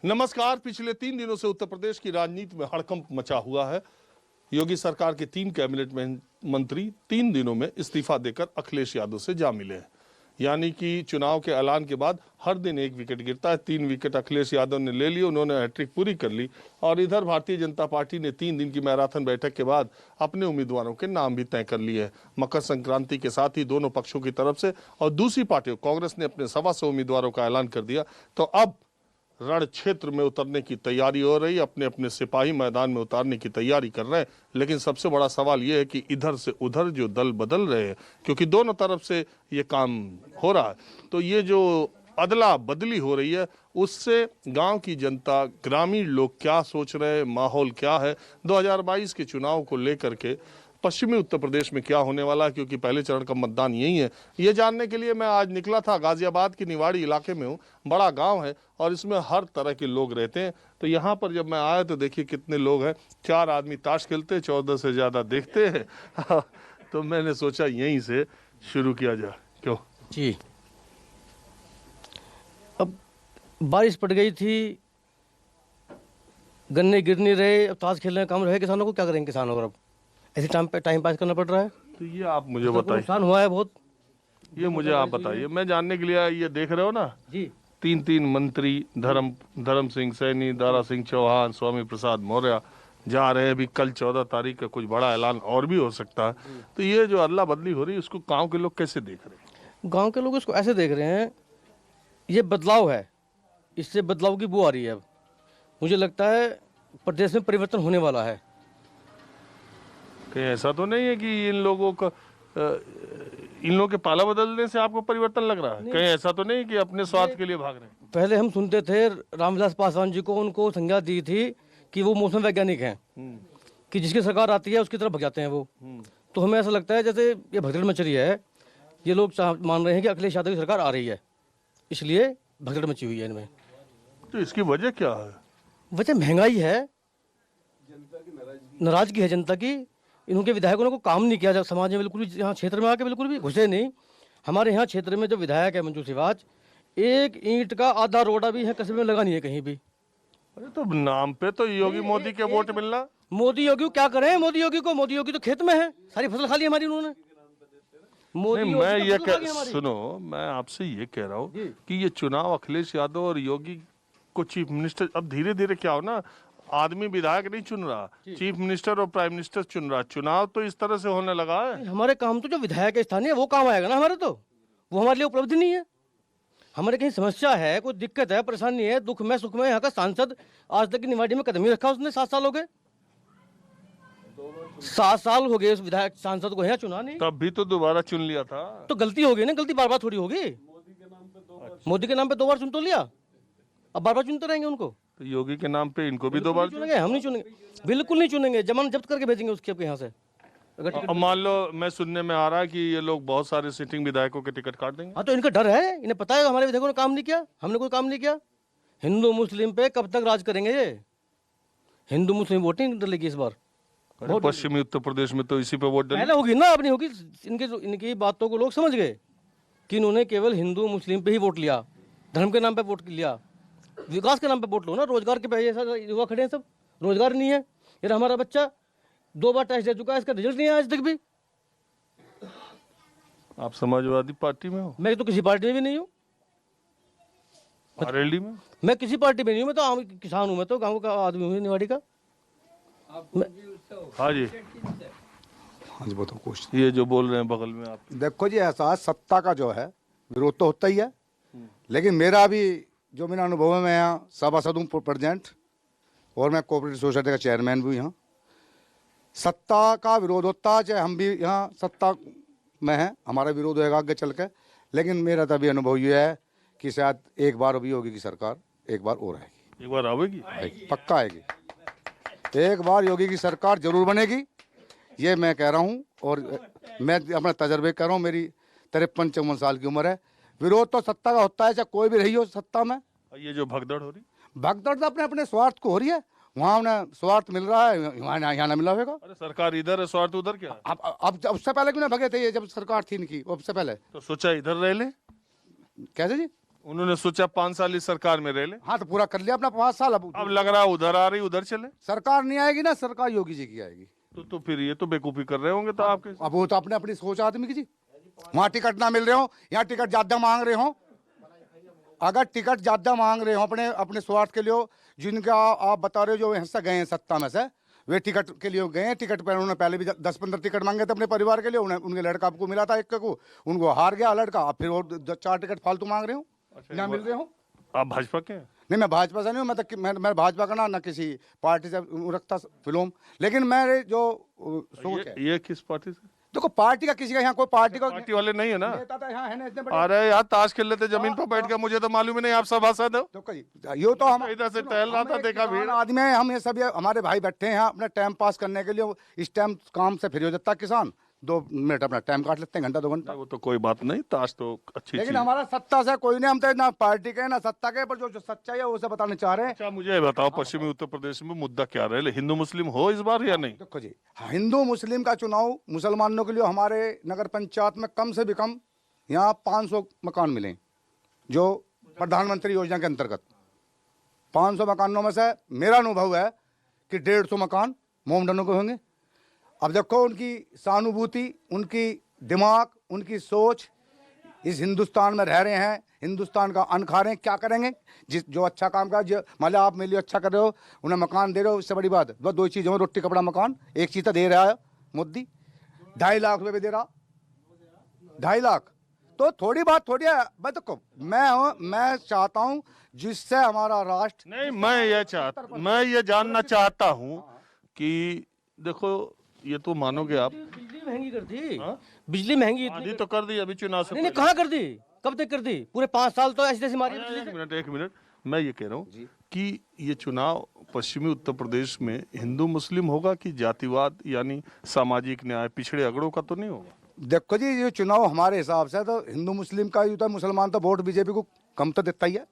नमस्कार। पिछले 3 दिनों से उत्तर प्रदेश की राजनीति में हड़कंप मचा हुआ है। योगी सरकार के 3 कैबिनेट मंत्री 3 दिनों में इस्तीफा देकर अखिलेश यादव से जा मिले हैं। यानी कि चुनाव के ऐलान के बाद हर दिन एक विकेट गिरता है। 3 विकेट अखिलेश यादव ने ले लिए, उन्होंने हैट्रिक पूरी कर ली। और इधर भारतीय जनता पार्टी ने 3 दिन की मैराथन बैठक के बाद अपने उम्मीदवारों के नाम भी तय कर लिए हैं। मकर संक्रांति के साथ ही दोनों पक्षों की तरफ से और दूसरी पार्टियों कांग्रेस ने अपने 125 उम्मीदवारों का ऐलान कर दिया। तो अब रण क्षेत्र में उतरने की तैयारी हो रही है, अपने अपने सिपाही मैदान में उतारने की तैयारी कर रहे हैं। लेकिन सबसे बड़ा सवाल यह है कि इधर से उधर जो दल बदल रहे हैं, क्योंकि दोनों तरफ से ये काम हो रहा है, तो ये जो अदला बदली हो रही है उससे गांव की जनता, ग्रामीण लोग क्या सोच रहे हैं, माहौल क्या है, 2022 के चुनाव को लेकर के पश्चिमी उत्तर प्रदेश में क्या होने वाला है, क्योंकि पहले चरण का मतदान यही है, ये जानने के लिए मैं आज निकला था। गाजियाबाद की निवाड़ी इलाके में हूँ। बड़ा गांव है और इसमें हर तरह के लोग रहते हैं। तो यहाँ पर जब मैं आया तो देखिए कितने लोग हैं। 4 आदमी ताश खेलते हैं, 14 से ज़्यादा देखते हैं। तो मैंने सोचा यहीं से शुरू किया जाए। क्यों जी, अब बारिश पड़ गई थी, गन्ने गिर नहीं रहे, अब ताश खेलने का काम रहे किसानों को। क्या करेंगे किसान? और अब ऐसे टाइम पास करना पड़ रहा है। तो ये आप मुझे बताइए, नुकसान हुआ है बहुत। ये मुझे आप बताइए। मैं जानने के लिए ये देख रहे हो ना जी, 3 मंत्री धर्म सिंह सैनी, दारा सिंह चौहान, स्वामी प्रसाद मौर्य जा रहे हैं। अभी कल 14 तारीख का कुछ बड़ा ऐलान और भी हो सकता है। तो ये जो अदला बदली हो रही है उसको गांव के लोग कैसे देख रहे हैं? गांव के लोग इसको ऐसे देख रहे हैं, ये बदलाव है, इससे बदलाव की बू आ रही है। अब मुझे लगता है प्रदेश में परिवर्तन होने वाला है। कहीं ऐसा तो नहीं है कि इन लोगों के पाला बदलने से आपको परिवर्तन लग रहा है? कहीं ऐसा तो नहीं कि अपने स्वार्थ के लिए भाग रहे हैं? पहले हम सुनते थे रामविलास पासवान जी को, उनको संज्ञा दी थी कि वो मौसम वैज्ञानिक हैं, कि जिसकी सरकार आती है उसकी तरफ भग जाते हैं वो। तो हमें ऐसा लगता है जैसे ये भगदड़ मच रही है, ये लोग मान रहे हैं कि अखिलेश यादव की सरकार आ रही है, इसलिए भगदड़ मची हुई है इनमें। तो इसकी वजह क्या है? वजह महंगाई है, नाराजगी है जनता की। इनके विधायकों ने को काम नहीं किया जब समाज में, बिल्कुल भी यहाँ क्षेत्र में आके बिल्कुल भी घुसे नहीं। हमारे यहाँ क्षेत्र में जो विधायक है मंजू सिवाच, एक ईंट का आधा रोड़ा भी है कस्बे में लगा नहीं है कहीं भी। अरे तो नाम पे तो योगी मोदी के वोट मिलना। मोदी योगी को क्या करें? मोदी योगी तो खेत में है, सारी फसल खा ली हमारी उन्होंने। नहीं, मैं ये सुनो, मैं आपसे ये कह रहा हूँ कि ये चुनाव अखिलेश यादव और योगी को चीफ मिनिस्टर, अब धीरे धीरे क्या हो ना, आदमी विधायक नहीं चुन रहा, चीफ मिनिस्टर और प्राइम मिनिस्टर चुन रहा। चुनाव तो इस तरह से होने लगा है। हमारे काम तो जो विधायक स्थानीय वो काम आएगा ना हमारे, तो वो हमारे लिए उपलब्धि नहीं है। हमारे कहीं समस्या है, कोई दिक्कत है, परेशानी है, दुख में सुख में, यहाँ का सांसद आज तक की निवाड़ी में कदम ही रखा उसने। 7 साल हो गए, 7 साल हो गए उस विधायक सांसद को यहाँ चुना नहीं। तब भी तो दोबारा चुन लिया था। तो गलती हो गई ना, गलती बार बार थोड़ी होगी। मोदी के नाम पे 2 बार चुन तो लिया, अब बार बार चुनते रहेंगे उनको। तो योगी के नाम पे इनको भी 2 बार चुनेंगे? हम नहीं चुनेंगे, बिल्कुल नहीं चुनेंगे। जमानत जब्त करके भेजेंगे उसके अब यहाँ से। अब मान लो, मैं सुनने में आ रहा है कि ये लोग बहुत सारे सिटिंग विधायकों के टिकट काट देंगे। हाँ, तो इनका डर है, इन्हें पता है हमारे विधायकों ने काम नहीं किया, हमने कोई काम नहीं किया। हिंदू मुस्लिम पे कब तक राज करेंगे ये? हिंदू मुस्लिम वोटिंग डलेगी इस बार। पश्चिमी उत्तर प्रदेश में तो इसी पे वोट पहले होगी ना, अब नहीं होगी। इनकी बातों को लोग समझ गए कि इन्होंने केवल हिंदू मुस्लिम पे ही वोट लिया, धर्म के नाम पे वोट लिया। विकास के नाम पे वोट लो ना, रोजगार के पैसे युवा खड़े हैं, सब रोजगार नहीं है। यार हमारा बच्चा 2 बार टेस्ट दे चुका है, इसका रिजल्ट नहीं आया आज तक भी। आप समाजवादी पार्टी में हो? मैं तो किसी पार्टी में भी नहीं हूँ। आरएलडी में? मैं किसी पार्टी में नहीं हूँ, मैं तो आम किसान हूँ, मैं तो गाँव का आदमी हूँ, निवाड़ी का। हाँ जी, हाँ जी, बताओ कुछ। ये जो बोल रहे हैं बगल में आप। देखो जी, ऐसा सत्ता का जो है विरोध तो होता ही है, लेकिन मेरा भी जो मेरा अनुभव है, मैं यहाँ सभासद हूँ प्रेजेंट, और मैं कोऑपरेटिव सोसाइटी का चेयरमैन भी हूँ। यहाँ सत्ता का विरोध होता है, चाहे हम भी यहाँ सत्ता में हैं, हमारा विरोध होगा आगे चल के। लेकिन मेरा तभी अनुभव ये है कि शायद एक बार अभी योगी की सरकार एक बार और आएगी। एक बार आएगी, पक्का आएगी। एक बार योगी की सरकार जरूर बनेगी, ये मैं कह रहा हूँ। और मैं अपना तजर्बे कर रहा हूँ, मेरी 53-54 साल की उम्र है। विरोध तो सत्ता का होता है, चाहे कोई भी रही हो सत्ता में। ये जो भगदड़ हो रही, भगदड़ तो अपने अपने स्वार्थ को हो रही है। वहाँ उन्हें स्वार्थ मिल रहा है, यहाँ ना मिला होगा। अरे सरकार इधर है, स्वार्थ उधर क्या? अब उससे पहले क्यों ना भगे थे ये, जब सरकार थी इनकी, उससे पहले तो सोचा इधर रह ले। कैसे जी? उन्होंने सोचा 5 साल इस सरकार में रह ले, हाँ तो पूरा कर लिया अपना 5 साल। अब लग रहा उधर आ रही उधर चले, सरकार नहीं आएगी ना, सरकार योगी जी की आएगी। तो फिर ये तो बेवकूफी कर रहे होंगे तो आपके। अब वो तो अपने अपनी सोच आदमी की जी, वहाँ टिकट ना मिल रहे हो, यहाँ टिकट ज्यादा मांग रहे हो। अगर टिकट ज्यादा मांग रहे हो अपने अपने स्वार्थ के लिए, जिनका आप बता रहे हो जो हिस्सा गए हैं सत्ता में से, वे टिकट के लिए गए हैं। टिकट पर उन्होंने पहले भी 10-15 टिकट मांगे थे अपने परिवार के लिए, उन्हें उनके लड़का को मिला था एक को, उनको हार गया लड़का, अब फिर और 4 टिकट फालतू मांग रहे हो, ना मिल रहे हो। आप भाजपा के हैं? नहीं, मैं भाजपा से नहीं हूँ, मैं भाजपा का ना किसी पार्टी से रखता फिल्म, लेकिन मेरे जो सोच है। ये किस पार्टी से? देखो पार्टी का किसी का यहाँ कोई पार्टी का पार्टी वाले नहीं है ना? नेता तो यहाँ है ना इतने बड़े। अरे यार ताश खेल लेते जमीन पर बैठ के, मुझे तो मालूम ही नहीं आप सभासद हो। तो ये तो हम इधर से टहल रहा था, देखा भीड़। आदमी है हम, ये सब ये हमारे भाई बैठे हैं यहाँ अपना टाइम पास करने के लिए। इस टाइम काम से फ्री हो जाता है किसान, 2 मिनट अपना टाइम काट लेते हैं, घंटा 2 घंटा। वो तो कोई बात नहीं, ताश तो अच्छी लेकिन चीज। हमारा सत्ता से कोई नहीं, हम तो ना पार्टी के ना सत्ता के, पर जो सच्चाई है वो से बताना चाह रहे हैं। अच्छा मुझे बताओ, पश्चिमी उत्तर प्रदेश में मुद्दा क्या रहे? हिंदू मुस्लिम हो इस बार या नहीं? देखो जी, हिंदू मुस्लिम का चुनाव मुसलमानों के लिए हमारे नगर पंचायत में कम से भी कम यहाँ 500 मकान मिले, जो प्रधानमंत्री योजना के अंतर्गत 500 मकानों में से मेरा अनुभव है कि 150 मकान मोमडनों के होंगे। अब देखो उनकी सहानुभूति, उनकी दिमाग, उनकी सोच, इस हिंदुस्तान में रह रहे हैं, हिंदुस्तान का अन्न खा रहे हैं, क्या करेंगे? जो अच्छा काम का, जो मान लो आप मेरे लिए अच्छा कर रहे हो, उन्हें मकान दे रहे हो, इससे बड़ी बात है। 2 चीज़ हो, रोटी कपड़ा मकान, एक चीज़ तो दे रहा है मोदी, 2.5 लाख रुपये भी दे रहा, 2.5 लाख। तो थोड़ी बात थोड़ी है। मैं देखो मैं चाहता हूँ जिससे हमारा राष्ट्र नहीं, मैं ये जानना चाहता हूँ कि देखो, ये तो मानोगे आप, बिजली महंगी कर दी, बिजली महंगी आधी तो कर दी अभी चुनाव से नहीं, कहाँ कर दी, कब तक कर दी? पूरे 5 साल तो ऐसी तैसी मारी बिजली। एक मिनट, मैं ये कह रहा हूँ कि ये चुनाव पश्चिमी उत्तर प्रदेश में हिंदू मुस्लिम होगा कि जातिवाद यानी सामाजिक न्याय, पिछड़े अगड़ों का तो नहीं होगा? देखो जी, ये चुनाव हमारे हिसाब से तो हिंदू मुस्लिम का ही होता है। मुसलमान तो वोट बीजेपी को कम तो देता ही है,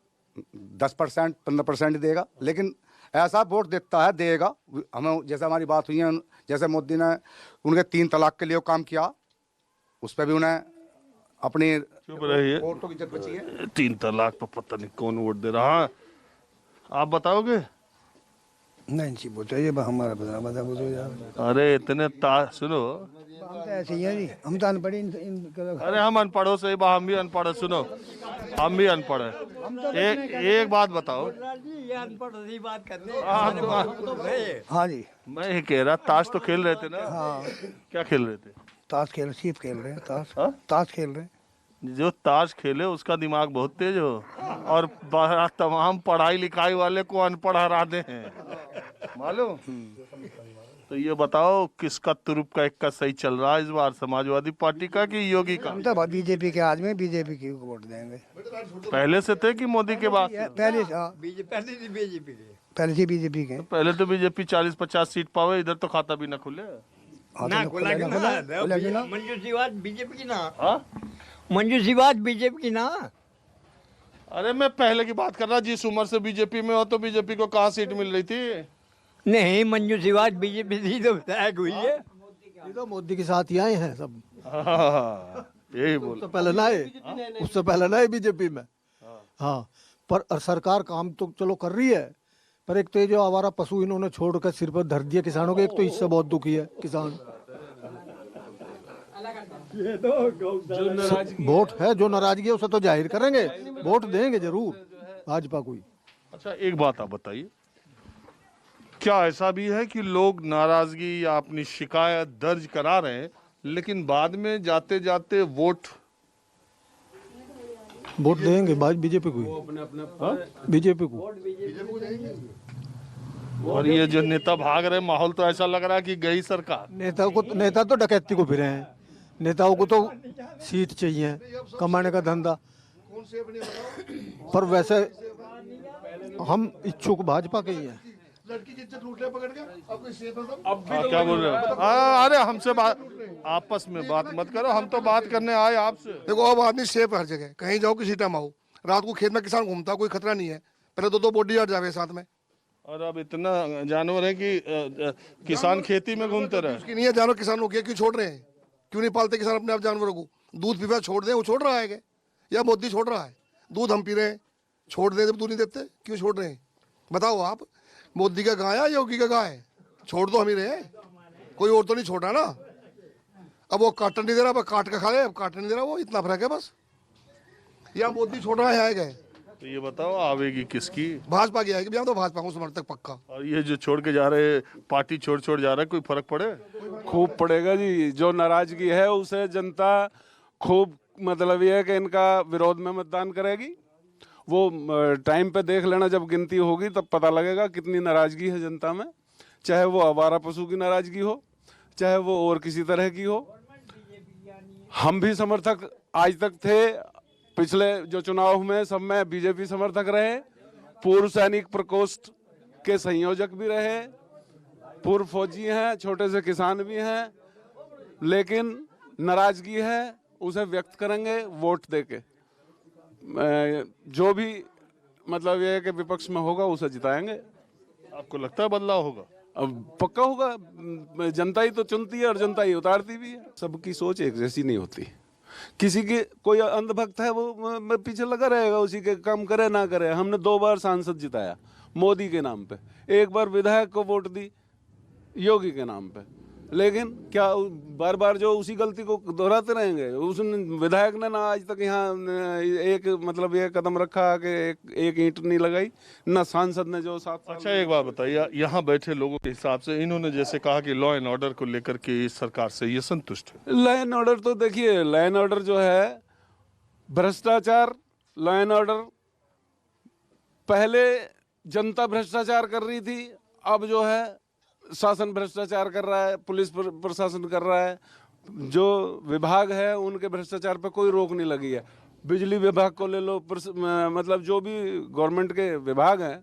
10% 15% देगा, लेकिन ऐसा वोट देता है, देगा। हमें जैसे हमारी बात हुई है, जैसे मोदी ने उनके 3 तलाक के लिए काम किया, उस पर भी उन्हें अपनी चुप रहिए, वोटों की इज्जत बची है। 3 तलाक पर पता नहीं कौन वोट दे रहा है, आप बताओगे? नहीं जी, बताइए हमारा बता बोलो यार। अरे इतने सुनो, हम तो ऐसे ही हैं जी, हम तो अनपढ़ अरे हम अनपढ़ों से हम भी अनपढ़ है। सुनो, हम भी अनपढ़ है। एक बात बताओ। हाँ जी, मैं ये कह रहा, ताश तो खेल रहे थे ना? हाँ। क्या खेल रहे थे? ताश खेल, सीप खेल रहे हैं, हाँ? ताश खेल रहे हैं। जो ताश खेले उसका दिमाग बहुत तेज हो, और तमाम पढ़ाई लिखाई वाले को अनपढ़ हरा दे हैं, मालूम? तो ये बताओ किसका तुरुप का इक्का सही चल रहा है इस बार, समाजवादी पार्टी का कि योगी का? हम तो बीजेपी के आदमी, बीजेपी की वोट देंगे। पहले से थे कि मोदी के बाद? पहले से बीजेपी के। पहले तो बीजेपी 40-50 सीट पावे, इधर तो खाता भी ना खुले। मंजू सिवाद बीजेपी की ना, हाँ? मंजू सिवाद बीजेपी की ना। अरे मैं पहले की बात कर रहा, जिस उम्र से बीजेपी में हो तो बीजेपी को कहाँ सीट मिल रही थी? नहीं, मंजू सिवाद बीजेपी से तो विधायक हुई है। ये तो मोदी के साथ ही आए हैं सब। यही बोल। उससे पहले ना आए, उससे पहले ना आए बीजेपी में। हाँ, पर सरकार काम तो चलो कर रही है, पर एक तो ये जो आवारा पशु इन्होंने छोड़कर सिर पर धर दिया किसानों के, एक तो इससे बहुत दुखी है किसान। वोट है, जो नाराजगी है उसे तो जाहिर करेंगे, वोट देंगे जरूर भाजपा को ही। अच्छा एक बात आप बताइए, क्या ऐसा भी है कि लोग नाराजगी या अपनी शिकायत दर्ज करा रहे हैं, लेकिन बाद में जाते जाते वोट देंगे बीजेपी को ही, बीजेपी को। और ये जो नेता भाग रहे, माहौल तो ऐसा लग रहा है कि गई सरकार। नेता तो डकैती को फिरे हैं, नेताओं को तो सीट चाहिए, कमाने का धंधा। पर वैसे हम इच्छुक भाजपा के ही हैं। लड़की की इज्जत लूट ले पकड़ के, अब कोई सेफ है सब। अब भी क्या बोल रहे हो? अरे हमसे बात, आपस में बात मत करो, हम तो बात करने आए आपसे। देखो अब आदमी सेफ है हर जगह, कहीं जाओ किसी टाइम आओ, रात को खेत में किसान घूमता, कोई खतरा नहीं है। पहले 2 बॉडीगार्ड जावे साथ में, और अब इतना जानवर है कि किसान खेती में घूमते रहे। उसकी नहीं है जानवर, किसानों की क्यों छोड़ रहे हैं? क्यों नहीं पालते किसान अपने आप जानवरों को? दूध पीवा छोड़ दें, वो छोड़ रहा है क्या? या मोदी छोड़ रहा है? दूध हम पी रहे हैं, छोड़ दें जब दूध नहीं देते, क्यों छोड़ रहे हैं बताओ आप? मोदी का गाय है, योगी का गाय है, छोड़ दो हम ही रहे, कोई और तो नहीं छोड़ रहा ना। अब वो काटन नहीं दे रहा, अब काट के खा ले, अब काटन नहीं दे रहा, वो इतना फर्क है बस। या मोदी छोड़ रहा है, आएगा। तो ये बताओ आवेगी किसकी? भाजपा की आएगी भैया, तो भाजपा को समर्थक पक्का। और ये जो छोड़ के जा रहे, पार्टी छोड़ जा रहा है, कोई फर्क पड़े? खूब पड़ेगा जी। जो नाराजगी है उसे जनता खूब, मतलब ये है कि इनका विरोध में मतदान करेगी। वो टाइम पे देख लेना, जब गिनती होगी तब पता लगेगा कितनी नाराजगी है जनता में, चाहे वो आवारा पशु की नाराजगी हो, चाहे वो और किसी तरह की हो। हम भी समर्थक आज तक थे, पिछले जो चुनाव में सब में बीजेपी समर्थक रहे, पूर्व सैनिक प्रकोष्ठ के संयोजक भी रहे, पूर्व फौजी हैं, छोटे से किसान भी हैं, लेकिन नाराजगी है उसे व्यक्त करेंगे वोट देके। जो भी मतलब ये है कि विपक्ष में होगा उसे जिताएंगे। आपको लगता है बदलाव होगा? अब पक्का होगा, जनता ही तो चुनती है और जनता ही उतारती भी है। सबकी सोच एक जैसी नहीं होती, किसी के कोई अंधभक्त है वो पीछे लगा रहेगा, उसी के काम करे ना करे। हमने 2 बार सांसद जिताया मोदी के नाम पे, 1 बार विधायक को वोट दी योगी के नाम पे, लेकिन क्या बार बार जो उसी गलती को दोहराते रहेंगे? उस विधायक ने ना आज तक यहाँ एक मतलब ये कदम रखा कि एक ईंट नहीं लगाई, ना सांसद ने जो 7 साल। अच्छा एक बात बताइए, यहाँ बैठे लोगों के हिसाब से इन्होंने जैसे कहा कि लॉ एंड ऑर्डर को लेकर के इस सरकार से ये संतुष्ट है। लॉ एंड ऑर्डर तो देखिए, लॉ एंड ऑर्डर जो है भ्रष्टाचार, लॉ एंड ऑर्डर पहले जनता भ्रष्टाचार कर रही थी, अब जो है शासन भ्रष्टाचार कर रहा है, पुलिस प्रशासन कर रहा है, जो विभाग है उनके भ्रष्टाचार पे कोई रोक नहीं लगी है। बिजली विभाग को ले लो, मतलब जो भी गवर्नमेंट के विभाग हैं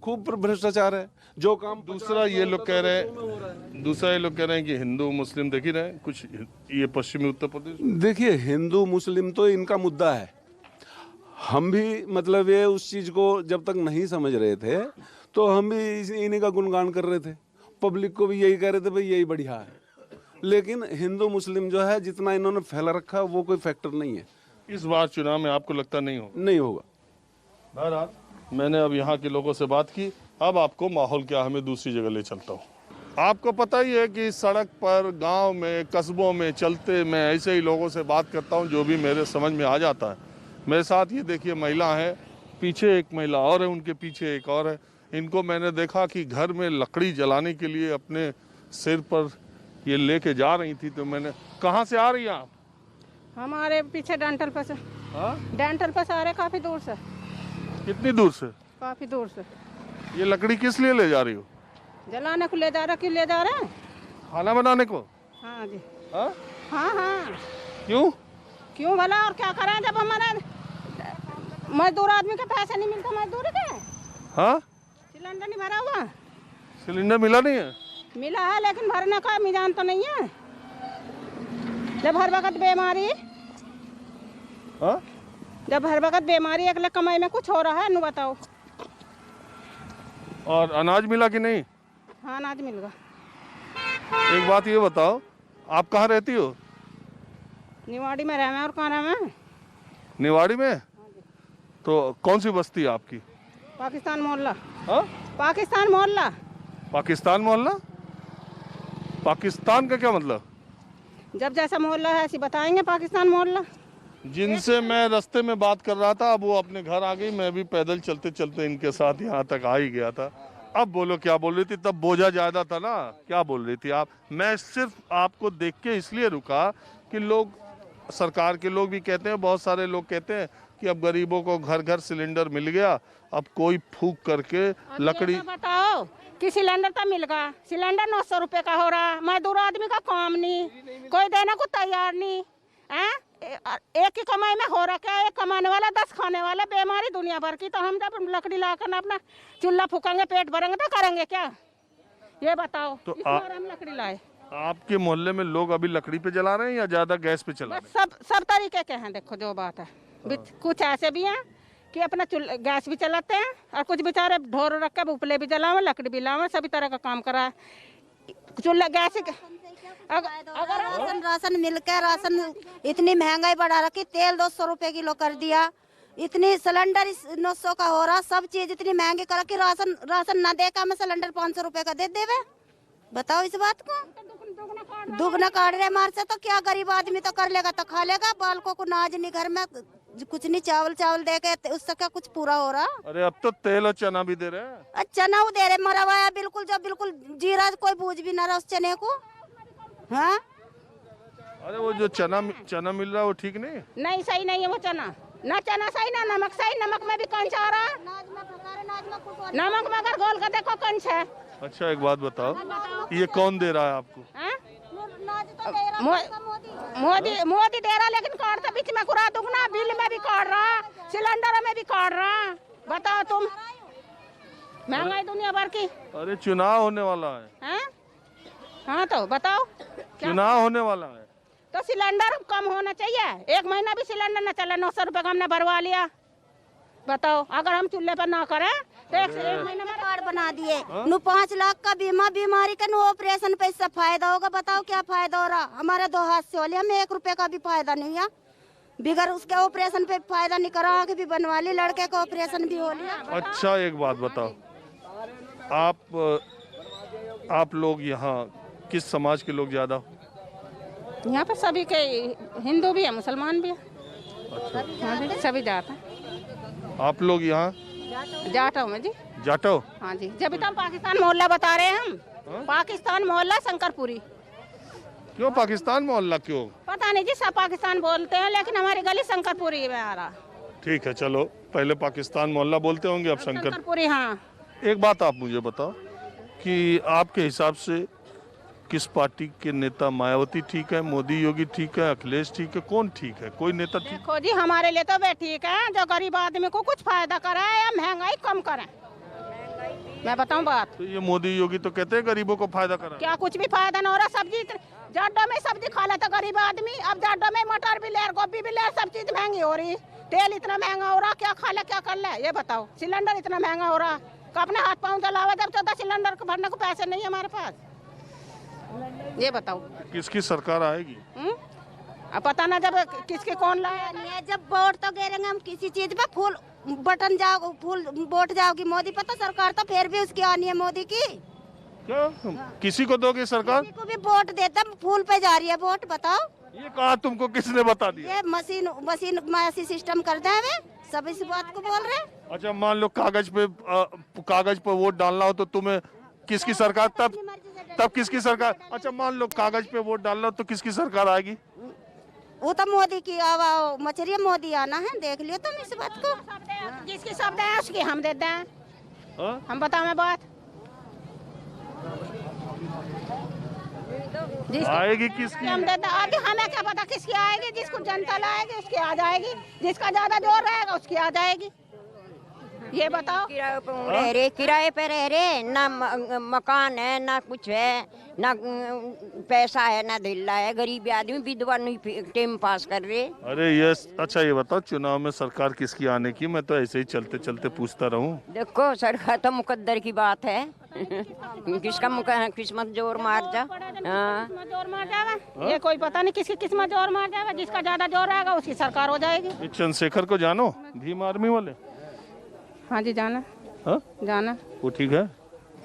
खूब भ्रष्टाचार है। जो काम दूसरा ये लोग कह रहे हैं कि हिंदू मुस्लिम देख ही रहे हैं कुछ, ये पश्चिमी उत्तर प्रदेश। देखिए, हिंदू मुस्लिम तो इनका मुद्दा है, हम भी मतलब ये उस चीज को जब तक नहीं समझ रहे थे तो हम भी इन्हीं का गुणगान कर रहे थे, पब्लिक को भी यही कह रहे थे भाई यही बढ़िया है। लेकिन हिंदू मुस्लिम जो है जितना इन्होंने फैला रखा वो कोई फैक्टर नहीं है। इस बार चुनाव में आपको लगता नहीं होगा? नहीं होगा। बहरहाल मैंने अब यहाँ के लोगों से बात की, अब आपको माहौल क्या हमें दूसरी जगह ले चलता हूँ। आपको पता ही है कि सड़क पर, गांव में, कस्बों में चलते मैं ऐसे ही लोगों से बात करता हूँ जो भी मेरे समझ में आ जाता है। मेरे साथ ये देखिए महिला है, पीछे एक महिला और है, उनके पीछे एक और है। इनको मैंने देखा कि घर में लकड़ी जलाने के लिए अपने सिर पर ये लेके जा रही थी, तो मैंने, कहाँ से आ रही हैं आप? हमारे पीछे डेंटल पे से। हाँ? डेंटल पे से आ रहे, काफी दूर से। कितनी दूर से? काफी दूर से। ये लकड़ी किस लिए ले जा रही हो? जलाने को ले जा रहे। क्यों ले जा रहे हैं? खाना बनाने को? हाँ जी। हाँ? हाँ हाँ। क्यों? क्यों भला, और क्या करें जब हमारे मजदूर आदमी के पैसे नहीं मिलते मजदूरी के। हाँ? सिलेंडर नहीं भरा हुआ। सिलेंडर मिला नहीं है? मिला है लेकिन भरने का मिजान तो नहीं है। जब हर वक्त बीमारी, हाँ? जब हर वक्त बीमारी, अगले कमाई में कुछ हो रहा है, नु बताओ। और अनाज मिला कि नहीं? हाँ अनाज मिल गया। एक बात ये बताओ, आप कहाँ रहती हो? निवाड़ी में रहे, और कहाँ रहे? निवाड़ी में? तो कौन सी बस्ती है आपकी? पाकिस्तान मोहल्ला। हाँ? पाकिस्तान मोहल्ला। पाकिस्तान मोहल्ला? पाकिस्तान का क्या मतलब? जब जैसा मोहल्ला है ऐसी बताएंगे, पाकिस्तान मोहल्ला। जिनसे मैं रास्ते में बात कर रहा था, अब वो अपने घर आ गई, मैं भी पैदल चलते चलते इनके साथ यहाँ तक आ ही गया था। अब बोलो क्या बोल रही थी? तब बोझा ज्यादा था ना, क्या बोल रही थी आप? मैं सिर्फ आपको देख के इसलिए रुका कि लोग, सरकार के लोग भी कहते हैं, बहुत सारे लोग कहते हैं कि अब गरीबों को घर घर सिलेंडर मिल गया, अब कोई फूक करके लकड़ी। बताओ कि सिलेंडर तो मिल गया, सिलेंडर 900 रुपए का हो रहा, मजदूर आदमी का काम नहीं, कोई देने को तैयार नहीं है। एक की कमाई में हो रहा क्या? एक कमाने वाला 10 खाने वाला, बीमारी दुनिया भर की। तो हम जब लकड़ी लाकर अपना चूल्हा फूकेंगे, पेट भरेंगे तो करेंगे क्या? ये बताओ। तो हम लकड़ी लाए। आपके मोहल्ले में लोग अभी लकड़ी पे जला रहे हैं या ज्यादा गैस पे चला रहे हैं? सब तरीके के हैं। देखो जो बात है, कुछ ऐसे भी हैं कि अपना गैस भी चलाते हैं, और कुछ बेचारे ढोर रख के उपले भी जलावे, लकड़ी भी लावे, सभी तरह का काम करा है। चूल्हा गैस राशन मिल के, राशन इतनी महंगाई बढ़ा रखी, तेल 200 रुपए किलो कर दिया, इतनी सिलेंडर 900 का हो रहा, सब चीज इतनी महंगी करा कि राशन ना दे का मैं सिलेंडर 500 रुपए का दे देवे। बताओ इस बात को, दुगना काट रहे हमारे से। तो क्या गरीब आदमी तो कर लेगा तो खा लेगा, बालकों को नाज नहीं, घर में कुछ नहीं, चावल दे के उससे क्या कुछ पूरा हो रहा। अरे अब तो तेल और चना भी दे रहे हैं। चना वो दे रहे, मरा हुआ है बिल्कुल, जो बिल्कुल जीरा, कोई बूझ भी ना रहा उस चने को। हाँ अरे वो जो चना मिल रहा है वो ठीक नहीं? नहीं, सही नहीं है वो चना, ना चना सही ना नमक सही। नमक में भी कंच आ रहा, नमक में अगर घोल कर देखो कंच है। अच्छा एक बात बताओ, ये कौन दे रहा है आपको? मोदी दे रहा, लेकिन काट तो बीच में कुरा, दुगना बिल में भी काट रहा, सिलेंडर में भी काट रहा। बताओ तुम, महंगाई दुनिया भर की। अरे चुनाव होने वाला है। हाँ तो बताओ, चुनाव होने वाला है तो सिलेंडर कम होना चाहिए। 1 महीना भी सिलेंडर न चला, 900 रुपए का हमने भरवा लिया। बताओ, अगर हम चूल्हे पर ना करें तो 1 महीने में कार्ड बना दिए। 5 लाख का बीमा, बीमारी का ऑपरेशन पे इससे फायदा होगा। बताओ क्या फायदा हो रहा? हमारे 2 हाथ से हो लिया, हमें 1 रुपए का भी फायदा नहीं है। बिगर उसके ऑपरेशन पे फायदा नहीं करा, आँख भी बनवा ली, लड़के का ऑपरेशन भी हो लिया। अच्छा एक बात बताओ, आप लोग यहाँ किस समाज के लोग ज्यादा? यहाँ पे सभी के, हिंदू भी है, मुसलमान भी है। अच्छा। सभी जात हैं। आप लोग यहाँ जाटो में जी। जाटो? हाँ जी, जब तो हम पाकिस्तान मोहल्ला बता रहे हैं हम। पाकिस्तान मोहल्ला शंकरपुरी। क्यों पाकिस्तान मोहल्ला क्यों? पता नहीं जी, सब पाकिस्तान बोलते हैं, लेकिन हमारी गली शंकरपुरी में आ रहा। ठीक है चलो, पहले पाकिस्तान मोहल्ला बोलते होंगे, अब शंकरपुरी। हाँ एक बात आप मुझे बताओ कि आपके हिसाब से किस पार्टी के नेता, मायावती ठीक है, मोदी योगी ठीक है, अखिलेश ठीक है, कौन ठीक है? कोई नेता ठीक? देखो जी, हमारे लिए तो वे ठीक है जो गरीब आदमी को कुछ फायदा कराए या महंगाई कम करे। मैं बताऊं बात, तो ये मोदी योगी तो कहते हैं गरीबों को फायदा करा। क्या कुछ भी फायदा ना हो रहा। सब्जी जाडो में सब्जी खा लेता गरीब आदमी, अब जाडो में मटर भी ले, गोभी भी ले, सब चीज महंगी हो रही। तेल इतना महंगा हो रहा, क्या खा ले क्या कर ले ये बताओ। सिलेंडर इतना महंगा हो रहा, अपने हाथ पाँव चलावा, जब 14 सिलेंडर भरने को पैसे नहीं है हमारे पास। ये बताओ किसकी सरकार आएगी? अब पता ना, जब किसके कौन लाया। जब वोट तो गिरेंगे हम किसी चीज पे, फूल बटन जाओ, फूल वोट जाओगी मोदी पे, तो सरकार तो फिर भी उसकी आनी है मोदी की। क्या किसी को दोगे सरकार? किसी को भी वोट देता, फूल पे जा रही है वोट। बताओ ये कहा तुमको किसने बता दिया? ये मशीन सिस्टम कर दे हमें, सब इस बात को बोल रहे हैं। अच्छा मान लो कागज पे वोट डालना हो तो तुम्हें किसकी सरकार, तब किसकी सरकार? अच्छा मान लो कागज पे वोट डालना हो तो किसकी सरकार आएगी? वो तो मोदी की मछरिया, मोदी आना है, देख लियो तुम इस बात को। जिसकी शब्द है उसकी हम देते हैं। हम बताओ मैं बात, आएगी किसकी हम देते हैं। अभी हमें क्या पता किसकी आएगी? जिसको जनता लाएगी उसकी आ जाएगी, जिसका ज्यादा जोर रहेगा उसकी आ जाएगी। ये बताओ, किराए पे रह रहे, ना मकान है, ना कुछ है, ना पैसा है, ना धिल्ला है, गरीब आदमी विधवा नहीं टाइम पास कर रहे। अरे ये अच्छा ये बताओ, चुनाव में सरकार किसकी आने की? मैं तो ऐसे ही चलते चलते पूछता रहूं। देखो सरकार तो मुकद्दर की बात है। किसका किस्मत जोर मार जा। जोर मार जाएगा, ये कोई पता नहीं किसकी किस्मत जोर मार जाएगा। जिसका ज्यादा जोर रहेगा उसकी सरकार हो जाएगी। चंद्रशेखर को जानो, भीम आर्मी वाले? हाँ जी जाना। हाँ? जाना। वो ठीक है?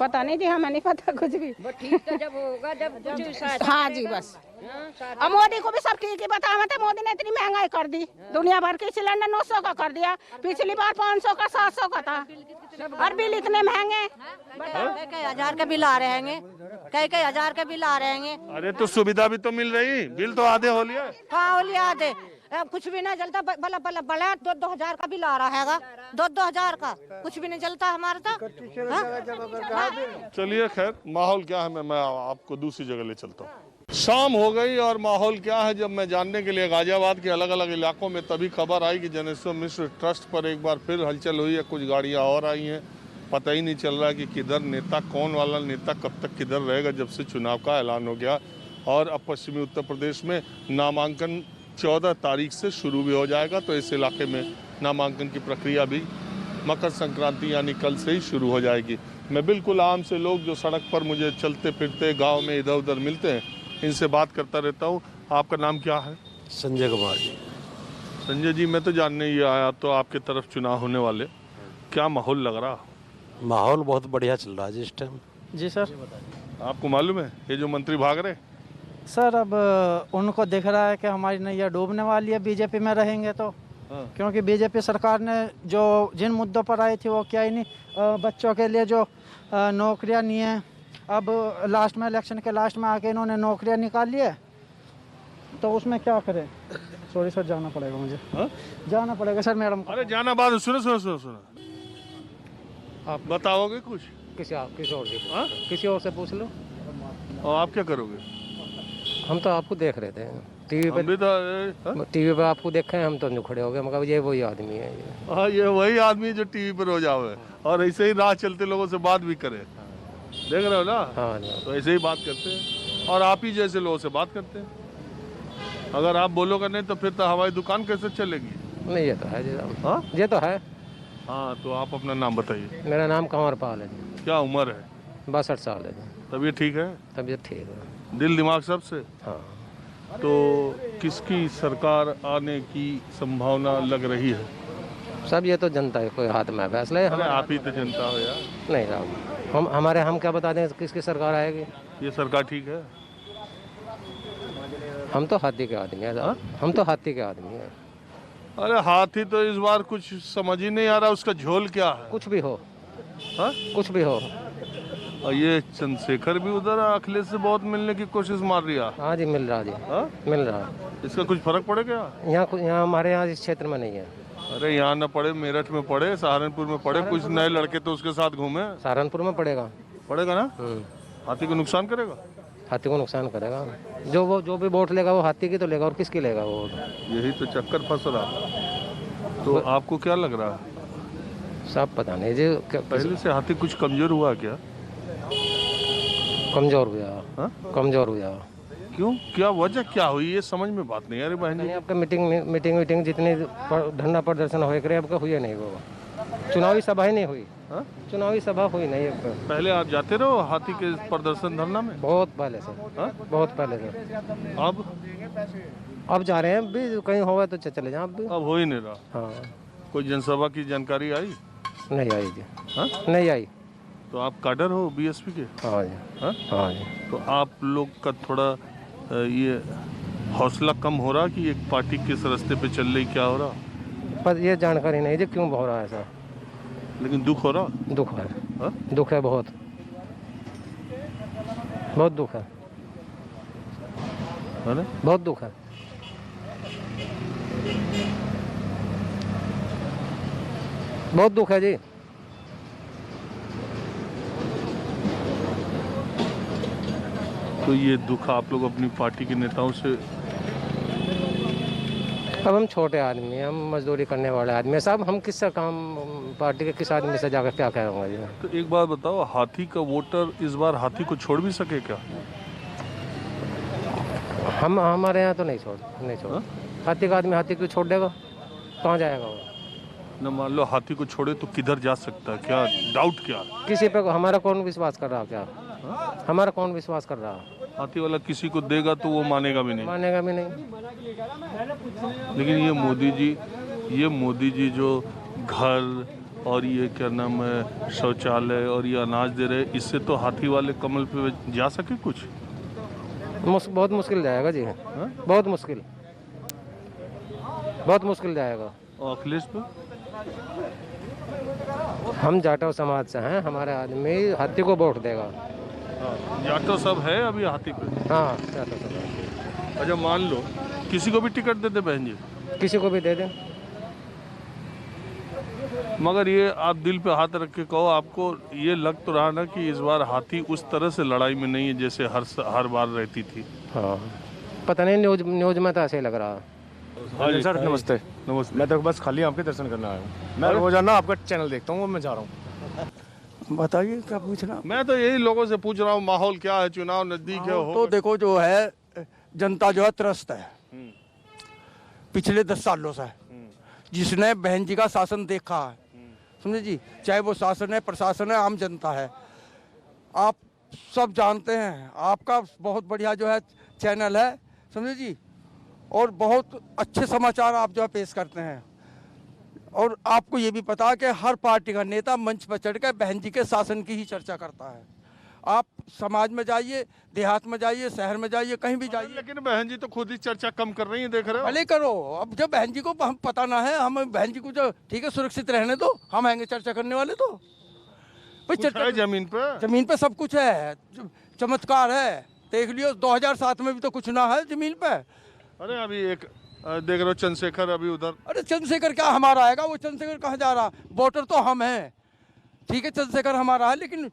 पता नहीं जी, हमें नहीं पता कुछ भी। ठीक तो जब होगा जब हाँ जी बस। अब मोदी को भी सब ठीक ही बता, मोदी ने इतनी महंगाई कर दी, दुनिया भर के सिलेंडर 900 का कर दिया, पिछली बार 500 का 700 का था, और बिल इतने महंगे। कई हजार के बिल आ रहे हैं, कई हजार के बिल आ रहे हैं। अरे तो सुविधा भी तो मिल रही, बिल तो आधे हो लिया। हाँ हो लिया आधे, कुछ भी नहीं जलता, बड़ा 2-2 हजार का बिल आ रहा है, 2-2 हजार का कुछ भी नहीं जलता हमारा तो। चलिए खैर, माहौल क्या है मैं आपको दूसरी जगह ले चलता हूँ। शाम हो गई और माहौल क्या है जब मैं जानने के लिए गाजियाबाद के अलग अलग इलाकों में तभी खबर आई कि जनेश्वर मिश्र ट्रस्ट पर एक बार फिर हलचल हुई है। कुछ गाड़ियाँ और आई हैं, पता ही नहीं चल रहा कि किधर नेता, कौन वाला नेता कब तक किधर रहेगा जब से चुनाव का ऐलान हो गया। और अब पश्चिमी उत्तर प्रदेश में नामांकन 14 तारीख से शुरू भी हो जाएगा, तो इस इलाके में नामांकन की प्रक्रिया भी मकर संक्रांति यानी कल से ही शुरू हो जाएगी। मैं बिल्कुल आम से लोग जो सड़क पर मुझे चलते फिरते गांव में इधर उधर मिलते हैं, इनसे बात करता रहता हूं। आपका नाम क्या है? संजय कुमार जी। संजय जी, मैं तो जानने ही आया, तो आपके तरफ चुनाव होने वाले, क्या माहौल लग रहा? माहौल बहुत बढ़िया चल रहा है जी इस टाइम। जी सर। आपको मालूम है ये जो मंत्री भाग रहे? सर अब उनको दिख रहा है कि हमारी नैया डूबने वाली है बीजेपी में रहेंगे तो। क्योंकि बीजेपी सरकार ने जो जिन मुद्दों पर आई थी वो क्या ही नहीं, बच्चों के लिए जो नौकरियां नहीं है, अब लास्ट में इलेक्शन के लास्ट में आके इन्होंने नौकरियां निकाली है, तो उसमें क्या करें? सॉरी सर, जाना पड़ेगा मुझे। जाना पड़ेगा सर मैडम। अरे जाना बात, सुनो सुनो सुनो सुनो, आप बताओगे कुछ? किसी और से पूछ लो। और आप क्या करोगे? हम तो आपको देख रहे थे टीवी हम भी तो टीवी पे आपको देखे हैं, हम तो नहीं खड़े हो गए, मगर ये वही आदमी है ये। हाँ, ये वही आदमी जो टीवी पर रोज आवे और ऐसे ही राह चलते लोगों से बात भी करे, देख रहे हो ना? हाँ तो ऐसे ही बात करते हैं और आप ही जैसे लोगों से बात करते हैं। अगर आप बोलोगे नहीं तो फिर तो हमारी दुकान कैसे चलेगी? नहीं, ये तो है जी। हाँ, ये तो है। हाँ, तो आप अपना नाम बताइए। मेरा नाम कंवरपाल है जी। क्या उम्र है? 62 साल है जी। तबीयत ठीक है? तबीयत ठीक है। दिल दिमाग सबसे? हाँ। तो किसकी सरकार आने की संभावना लग रही है? सब ये तो जनता है, कोई हाथ में फैसला है। अरे आप ही तो जनता हो यार। नहीं साहब, हम क्या बता दें किसकी सरकार आएगी? ये सरकार ठीक है? हम तो हाथी के आदमी है साहब, हम तो हाथी के आदमी है। अरे हाथी तो इस बार कुछ समझ ही नहीं आ रहा, उसका झोल क्या है? कुछ भी हो। हाँ? कुछ भी हो। और ये चंद्रशेखर भी उधर अखिलेश से बहुत मिलने की कोशिश मार रही है। हाँ जी, मिल रहा जी। हाँ? मिल रहा। इसका कुछ फर्क पड़ेगा? यहाँ हमारे यहाँ इस क्षेत्र में नहीं है। अरे यहाँ न पड़े, मेरठ में पड़े, सहारनपुर में पड़े, कुछ नए लड़के तो उसके साथ घूमे। सहारनपुर में पड़ेगा ना? हाथी को नुकसान करेगा? हाथी को नुकसान करेगा। जो भी वोट लेगा वो हाथी की तो लेगा, और किसकी लेगा वो? यही तो चक्कर फंस रहा। तो आपको क्या लग रहा है? सब पता नहीं जी। पहले से हाथी कुछ कमजोर हुआ क्या? कमजोर हुआ। कमजोर हुआ। क्यों? क्या वजह क्या हुई? ये समझ में बात नहीं आ रही बहन जी। आपका मीटिंग जितनी धरना प्रदर्शन हो रहे आपका हुई नहीं, वो चुनावी सभा ही नहीं हुई। चुनावी सभा हुई नहीं है। पहले आप जाते रहो हाथी के प्रदर्शन धरना में? बहुत पहले से। बहुत पहले से। अब जा रहे हैं भी, कहीं होगा तो चले जाए। अब हो ही नहीं रहा। हाँ। कोई जनसभा की जानकारी आई? नहीं आई जी। नहीं आई। तो आप काडर हो बीएसपी के? हाँ जी। हाँ जी। तो आप लोग का थोड़ा ये हौसला कम हो रहा कि एक पार्टी किस रास्ते पे चल रही, क्या हो रहा? पर ये जानकारी नहीं जी क्यों हो रहा है ऐसा। लेकिन दुख हो रहा? दुख है। दुख है, बहुत बहुत दुख है। बहुत दुख है। बहुत दुख है जी। तो ये दुख आप लोग अपनी पार्टी के नेताओं से? अब हम छोटे आदमी हैं, हम मजदूरी करने वाले आदमी हैं साहब, हम किससे काम पार्टी के किस आदमी से जाकर क्या करूँगा जी? तो एक बात बताओ, हाथी का वोटर इस बार हाथी को छोड़ भी सके क्या? हमारे यहाँ तो नहीं छोड़। हाथी का आदमी हाथी को छोड़ देगा? कहाँ जाएगा वो? न मान लो हाथी को छोड़े तो किधर जा सकता है? क्या डाउट? क्या किसी पे हमारा कौन विश्वास कर रहा? क्या हमारा कौन विश्वास कर रहा? हाथी वाला किसी को देगा तो वो मानेगा भी नहीं। मानेगा भी नहीं। लेकिन ये मोदी जी जो घर और ये क्या नाम है शौचालय और ये अनाज दे रहे, इससे तो हाथी वाले कमल पे जा सके कुछ? बहुत मुश्किल जाएगा जी। बहुत मुश्किल जाएगा। और अखिलेश पे? हम जाटव समाज से हैं, हमारे आदमी हाथी को वोट देगा। जाटो सब है अभी हाथी पे? हाँ, जाटो सब है। अच्छा, मान लो किसी को भी टिकट दे दे बहन जी? किसी को भी दे दें। मगर ये आप दिल पे हाथ रख के कहो, आपको ये लग तो रहा ना कि इस बार हाथी उस तरह से लड़ाई में नहीं है जैसे हर बार रहती थी? हाँ, पता नहीं, न्यूज में तो ऐसे ही लग रहा है। हाँ जी सर, नमस्ते। मैं तो बस खाली आपके दर्शन करने आया हूँ। मैं रोजाना आपका चैनल देखता हूँ, वो मैं जा रहा हूँ। बताइए क्या पूछना? मैं तो यही लोगों से पूछ रहा हूँ, माहौल क्या है? चुनाव नजदीक है। तो देखो जो है, जनता जो है त्रस्त है पिछले 10 सालों से, जिसने बहन जी का शासन देखा है, समझे जी, चाहे वो शासन है, प्रशासन है, आम जनता है। आप सब जानते हैं, आपका बहुत बढ़िया जो है चैनल है, समझे जी, और बहुत अच्छे समाचार आप जो है पेश करते हैं। और आपको ये भी पता है कि हर पार्टी का नेता मंच पर चढ़ कर बहन जी के शासन की ही चर्चा करता है। आप समाज में जाइए, देहात में जाइए, शहर में जाइए, कहीं भी जाइए। लेकिन बहन जी तो खुद ही चर्चा कम कर रही है, देख रहे हो। भले करो, अब जब बहन जी को हम पता ना है, हम बहन जी को जो ठीक है सुरक्षित रहने दो, हम आएंगे चर्चा करने वाले तो भाई चर्चा जमीन पे सब कुछ है, चमत्कार है, देख लियो। 2007 में भी तो कुछ ना है जमीन पे। अरे अभी एक देख रहे हो चंद्रशेखर अभी उधर, अरे चंद्रशेखर क्या हमारा आएगा, वो चंद्रशेखर कहाँ जा रहा, वोटर तो हम हैं, ठीक है चंद्रशेखर हमारा है, लेकिन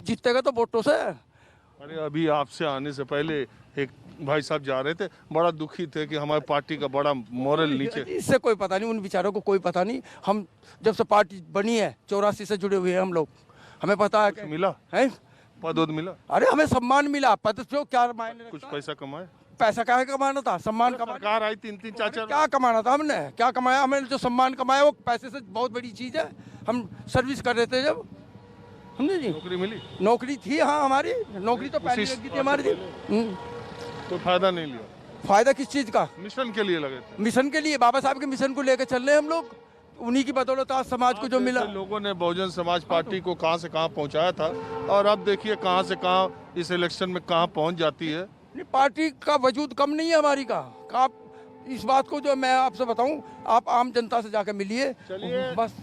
जीतेगा तो वोटों से। अरे अभी आपसे आने से पहले एक भाई साहब जा रहे थे, बड़ा दुखी थे कि हमारी पार्टी का बड़ा मोरल नीचे। इससे कोई पता नहीं, उन बेचारों को कोई पता नहीं। हम जब से पार्टी बनी है 84 से जुड़े हुए हैं हम लोग, हमें पता है कि मिला है पद मिला। अरे हमें सम्मान मिला, पद जो क्या मायने, कुछ पैसा कमाए, पैसा क्या कमाना था, सम्मान कमाना। सरकार आई 3-3 4-4 क्या कमाना था हमने, क्या कमाया हमने, जो सम्मान कमाया वो पैसे से बहुत बड़ी चीज है। हम सर्विस कर रहे थे जब, हमने जी नौकरी मिली, नौकरी थी, हाँ हमारी नौकरी तो पहले लगी थी हमारी। कोई फायदा नहीं लिया। फायदा किस चीज का, मिशन के लिए लगे थे। मिशन के लिए, बाबा साहब के मिशन को लेकर चल रहे हैं हम लोग, उन्हीं की बदौलत आज समाज को जो मिला। लोगों ने बहुजन समाज पार्टी को कहां से कहां पहुंचाया था, और अब देखिए कहां से कहां इस इलेक्शन में कहां पहुंच जाती है। नहीं, पार्टी का वजूद कम नहीं है हमारी का। आप इस बात को जो मैं आपसे बताऊं, आप आम जनता से जाकर मिलिए। चलिए, बस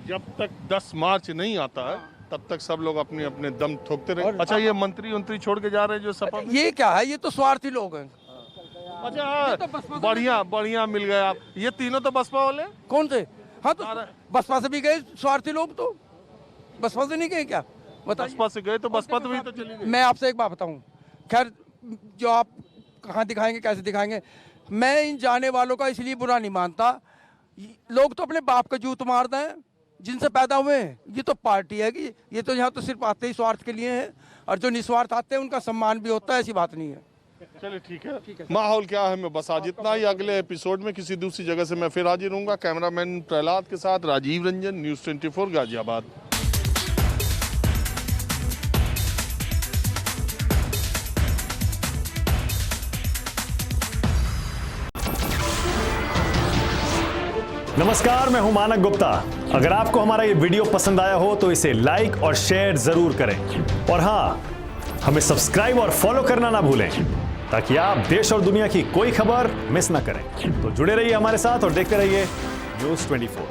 जब तक 10 मार्च नहीं आता है तब तक सब लोग अपने अपने दम ठोकते रहे। अच्छा, ये मंत्री छोड़ के जा रहे हैं जो सपा में? ये क्या है, ये तो स्वार्थी लोग हैं। अच्छा, बढ़िया मिल गए आप। ये तीनों तो बसपा वाले। कौन से? हाँ तो बसपा से भी गए स्वार्थी लोग, तो बसपा से नहीं गए क्या बताइए? बसपा से गए तो बसपा तो भी तो चली गई। मैं आपसे एक बात बताऊं, खैर जो आप कहाँ दिखाएंगे कैसे दिखाएंगे, मैं इन जाने वालों का इसलिए बुरा नहीं मानता। लोग तो अपने बाप का जूत मारते हैं जिनसे पैदा हुए हैं। ये तो पार्टी है कि ये तो यहाँ तो सिर्फ आते ही स्वार्थ के लिए हैं, और जो निस्वार्थ आते हैं उनका सम्मान भी होता है, ऐसी बात नहीं है। चलिए ठीक है। माहौल क्या है मैं बस आज इतना ही। अगले एपिसोड में किसी दूसरी जगह से मैं फिर हाजिर हूँगा। कैमरामैन प्रहलाद के साथ राजीव रंजन, न्यूज़ 24 गाजियाबाद। नमस्कार, मैं हूं मानक गुप्ता। अगर आपको हमारा ये वीडियो पसंद आया हो तो इसे लाइक और शेयर जरूर करें, और हाँ, हमें सब्सक्राइब और फॉलो करना ना भूलें ताकि आप देश और दुनिया की कोई खबर मिस ना करें। तो जुड़े रहिए हमारे साथ और देखते रहिए न्यूज़ 24।